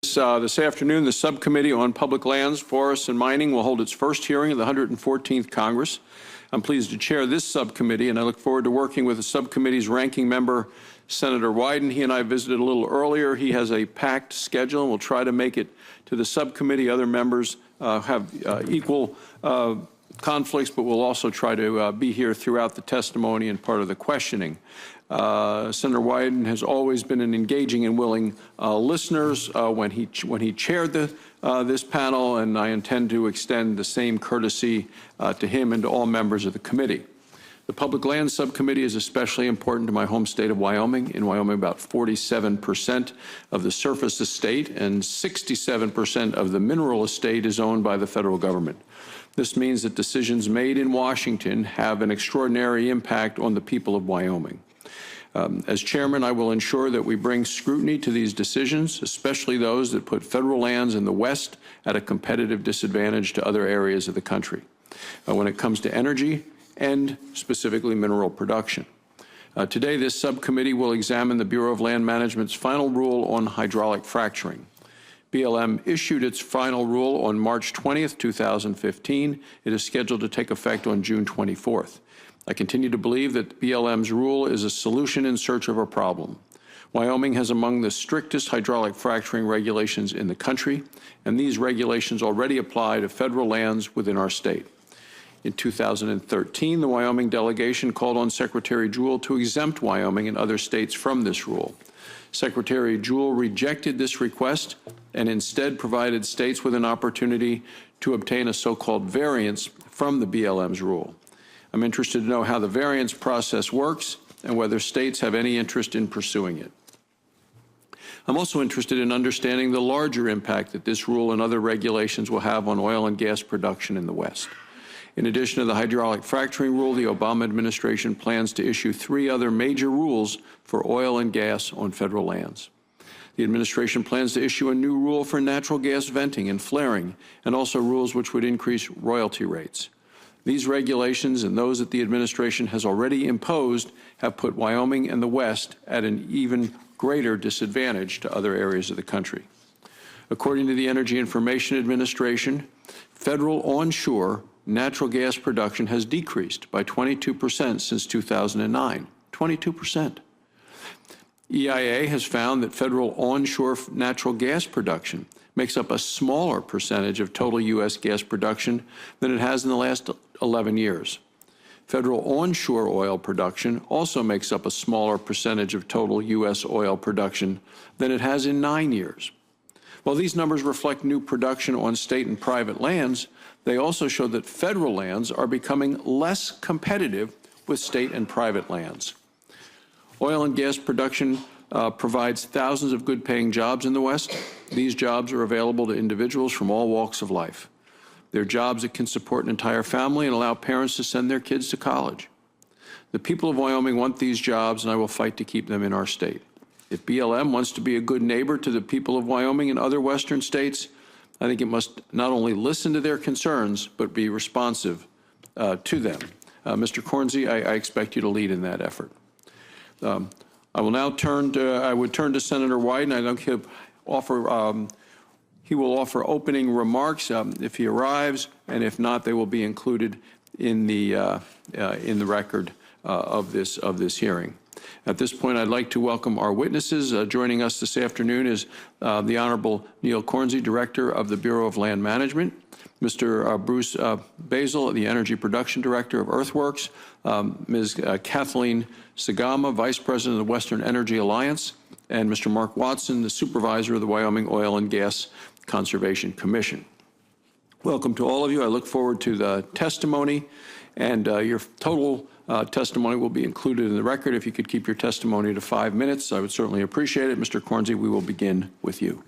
This afternoon, the Subcommittee on Public Lands, Forests, and Mining will hold its first hearing of the 114th Congress. I'm pleased to chair this subcommittee, and I look forward to working with the subcommittee's ranking member, Senator Wyden. He and I visited a little earlier. He has a packed schedule, and we'll try to make it to the subcommittee. Other members have equal conflicts, but we'll also try to be here throughout the testimony and part of the questioning. Senator Wyden has always been an engaging and willing listener when he chaired this panel, and I intend to extend the same courtesy to him and to all members of the committee. The Public Lands Subcommittee is especially important to my home state of Wyoming. In Wyoming, about 47% of the surface estate and 67% of the mineral estate is owned by the federal government. This means that decisions made in Washington have an extraordinary impact on the people of Wyoming. As chairman, I will ensure that we bring scrutiny to these decisions, especially those that put federal lands in the West at a competitive disadvantage to other areas of the country when it comes to energy and specifically mineral production. Today, this subcommittee will examine the Bureau of Land Management's final rule on hydraulic fracturing. BLM issued its final rule on March 20th, 2015. It is scheduled to take effect on June 24th. I continue to believe that BLM's rule is a solution in search of a problem. Wyoming has among the strictest hydraulic fracturing regulations in the country, and these regulations already apply to federal lands within our state. In 2013, the Wyoming delegation called on Secretary Jewell to exempt Wyoming and other states from this rule. Secretary Jewell rejected this request and instead provided states with an opportunity to obtain a so-called variance from the BLM's rule. I'm interested to know how the variance process works and whether states have any interest in pursuing it. I'm also interested in understanding the larger impact that this rule and other regulations will have on oil and gas production in the West. In addition to the hydraulic fracturing rule, the Obama administration plans to issue 3 other major rules for oil and gas on federal lands. The administration plans to issue a new rule for natural gas venting and flaring, and also rules which would increase royalty rates. These regulations and those that the administration has already imposed have put Wyoming and the West at an even greater disadvantage to other areas of the country. According to the Energy Information Administration, federal onshore natural gas production has decreased by 22% since 2009. 22%. EIA has found that federal onshore natural gas production makes up a smaller percentage of total U.S. gas production than it has in the last 11 years. Federal onshore oil production also makes up a smaller percentage of total U.S. oil production than it has in 9 years. While these numbers reflect new production on state and private lands, they also show that federal lands are becoming less competitive with state and private lands. Oil and gas production provides thousands of good-paying jobs in the West. These jobs are available to individuals from all walks of life. They're jobs that can support an entire family and allow parents to send their kids to college. The people of Wyoming want these jobs, and I will fight to keep them in our state. If BLM wants to be a good neighbor to the people of Wyoming and other Western states, I think it must not only listen to their concerns, but be responsive to them. Mr. Cornsey, I expect you to lead in that effort. I will now turn to Senator Wyden. I think he will offer opening remarks if he arrives, and if not, they will be included in the record of this hearing. At this point, I'd like to welcome our witnesses. Joining us this afternoon is the Honorable Neil Cornsey, Director of the Bureau of Land Management, Mr. Bruce Basil, the Energy Production Director of Earthworks, Ms. Kathleen Sagama, Vice President of the Western Energy Alliance, and Mr. Mark Watson, the Supervisor of the Wyoming Oil and Gas Conservation Commission. Welcome to all of you. I look forward to the testimony, and your total testimony will be included in the record. If you could keep your testimony to 5 minutes, I would certainly appreciate it. Mr. Cornsey, we will begin with you.